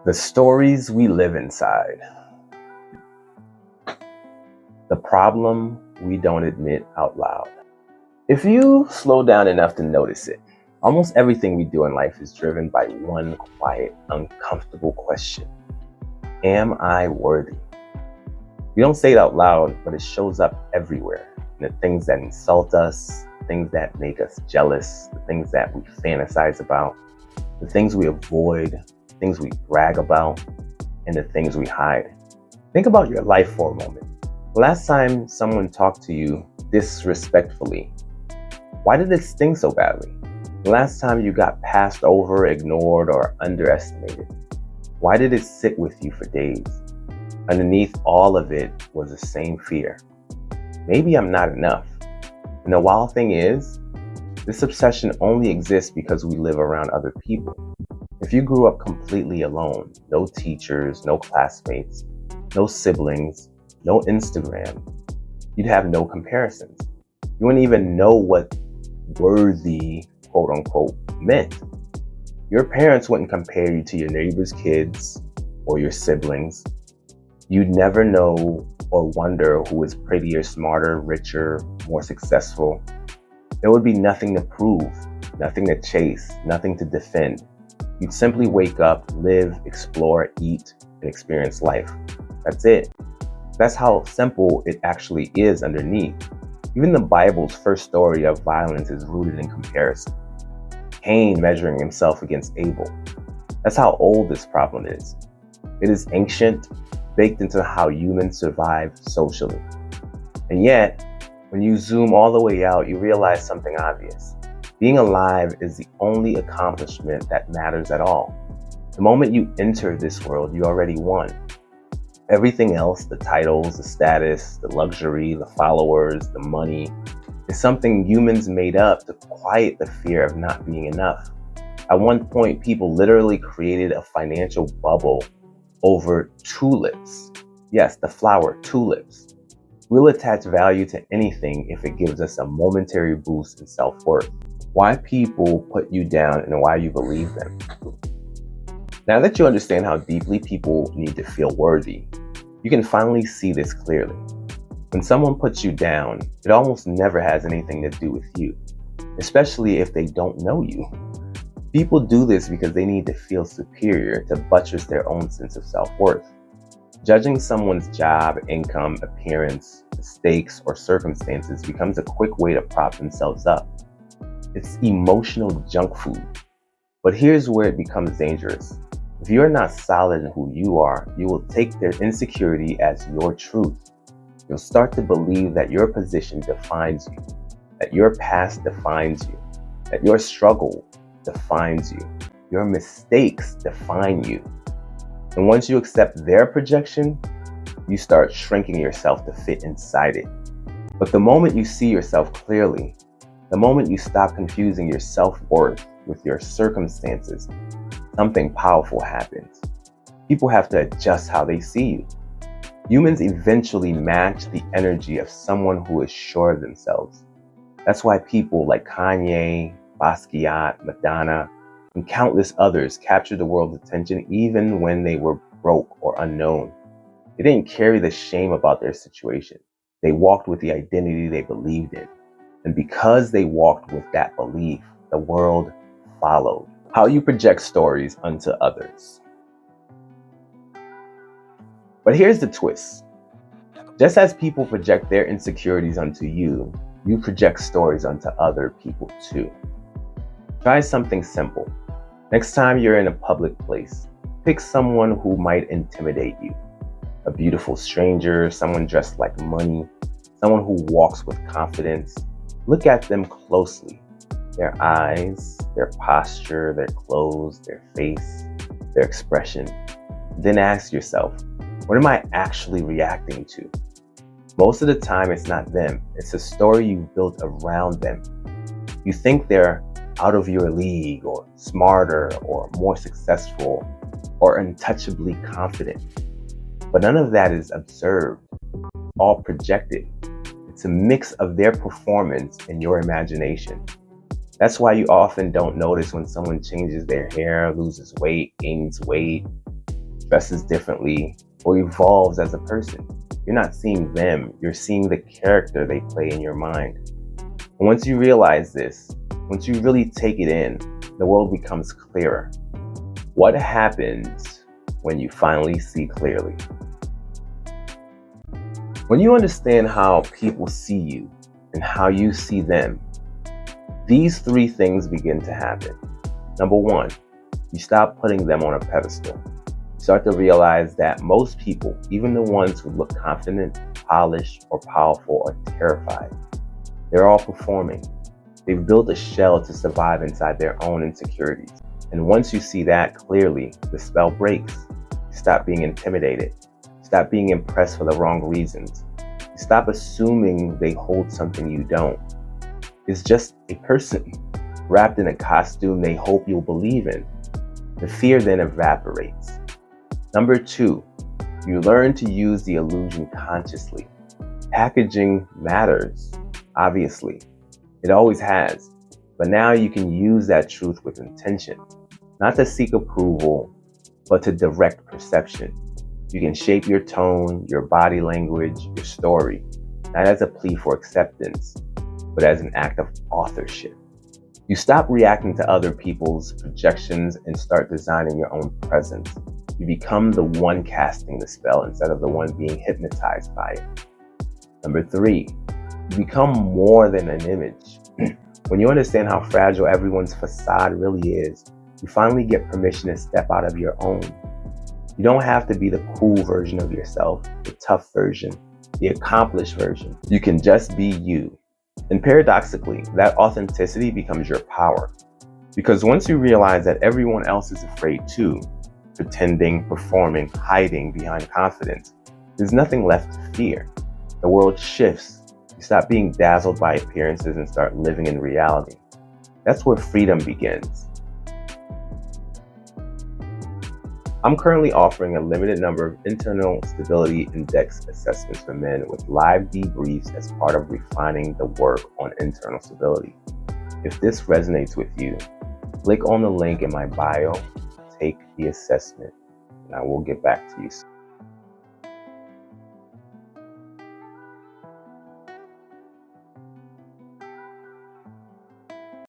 The stories we live inside. The problem we don't admit out loud. If you slow down enough to notice it, almost everything we do in life is driven by one quiet, uncomfortable question. Am I worthy? We don't say it out loud, but it shows up everywhere. In the things that insult us, things that make us jealous, the things that we fantasize about, the things we avoid, things we brag about, and the things we hide. Think about your life for a moment. The last time someone talked to you disrespectfully, why did it sting so badly? The last time you got passed over, ignored, or underestimated, why did it sit with you for days? Underneath all of it was the same fear. Maybe I'm not enough. And the wild thing is, this obsession only exists because we live around other people. If you grew up completely alone, no teachers, no classmates, no siblings, no Instagram, you'd have no comparisons. You wouldn't even know what worthy, quote unquote, meant. Your parents wouldn't compare you to your neighbor's kids or your siblings. You'd never know or wonder who is prettier, smarter, richer, more successful. There would be nothing to prove, nothing to chase, nothing to defend. You'd simply wake up, live, explore, eat, and experience life. That's it. That's how simple it actually is underneath. Even the Bible's first story of violence is rooted in comparison. Cain measuring himself against Abel. That's how old this problem is. It is ancient, baked into how humans survive socially. And yet, when you zoom all the way out, you realize something obvious. Being alive is the only accomplishment that matters at all. The moment you enter this world, you already won. Everything else, the titles, the status, the luxury, the followers, the money, is something humans made up to quiet the fear of not being enough. At one point, people literally created a financial bubble over tulips. Yes, the flower, tulips. We'll attach value to anything if it gives us a momentary boost in self-worth. Why people put you down and why you believe them. Now that you understand how deeply people need to feel worthy, you can finally see this clearly. When someone puts you down, it almost never has anything to do with you, especially if they don't know you. People do this because they need to feel superior to buttress their own sense of self-worth. Judging someone's job, income, appearance, mistakes, or circumstances becomes a quick way to prop themselves up. It's emotional junk food. But here's where it becomes dangerous. If you're not solid in who you are, you will take their insecurity as your truth. You'll start to believe that your position defines you, that your past defines you, that your struggle defines you, your mistakes define you. And once you accept their projection, you start shrinking yourself to fit inside it. But the moment you see yourself clearly, the moment you stop confusing your self-worth with your circumstances, something powerful happens. People have to adjust how they see you. Humans eventually match the energy of someone who is sure of themselves. That's why people like Kanye, Basquiat, Madonna, and countless others captured the world's attention even when they were broke or unknown. They didn't carry the shame about their situation. They walked with the identity they believed in. And because they walked with that belief, the world followed. How you project stories onto others. But here's the twist. Just as people project their insecurities onto you, you project stories onto other people too. Try something simple. Next time you're in a public place, pick someone who might intimidate you. A beautiful stranger, someone dressed like money, someone who walks with confidence. Look at them closely. Their eyes, their posture, their clothes, their face, their expression. Then ask yourself, what am I actually reacting to? Most of the time, it's not them. It's a story you've built around them. You think they're out of your league, or smarter, or more successful, or untouchably confident. But none of that is observed, all projected. It's a mix of their performance and your imagination. That's why you often don't notice when someone changes their hair, loses weight, gains weight. dresses differently, or evolves as a person. You're not seeing them, you're seeing the character they play in your mind. And once you realize this, once you really take it in, the world becomes clearer. What happens when you finally see clearly? When you understand how people see you and how you see them, these three things begin to happen. Number one, you stop putting them on a pedestal. You start to realize that most people, even the ones who look confident, polished, or powerful, are terrified. They're all performing. They've built a shell to survive inside their own insecurities. And once you see that clearly, the spell breaks. You stop being intimidated. Stop being impressed for the wrong reasons. You stop assuming they hold something you don't. It's just a person wrapped in a costume they hope you'll believe in. The fear then evaporates. Number two, you learn to use the illusion consciously. Packaging matters, obviously. It always has. But now you can use that truth with intention, not to seek approval, but to direct perception. You can shape your tone, your body language, your story, not as a plea for acceptance, but as an act of authorship. You stop reacting to other people's projections and start designing your own presence. You become the one casting the spell instead of the one being hypnotized by it. Number three, you become more than an image. When you understand how fragile everyone's facade really is, you finally get permission to step out of your own. You don't have to be the cool version of yourself, the tough version, the accomplished version. You can just be you. And paradoxically, that authenticity becomes your power. Because once you realize that everyone else is afraid too, pretending, performing, hiding behind confidence, there's nothing left to fear. The world shifts. You stop being dazzled by appearances and start living in reality. That's where freedom begins. I'm currently offering a limited number of internal stability index assessments for men with live debriefs as part of refining the work on internal stability. If this resonates with you, click on the link in my bio, take the assessment, and I will get back to you soon.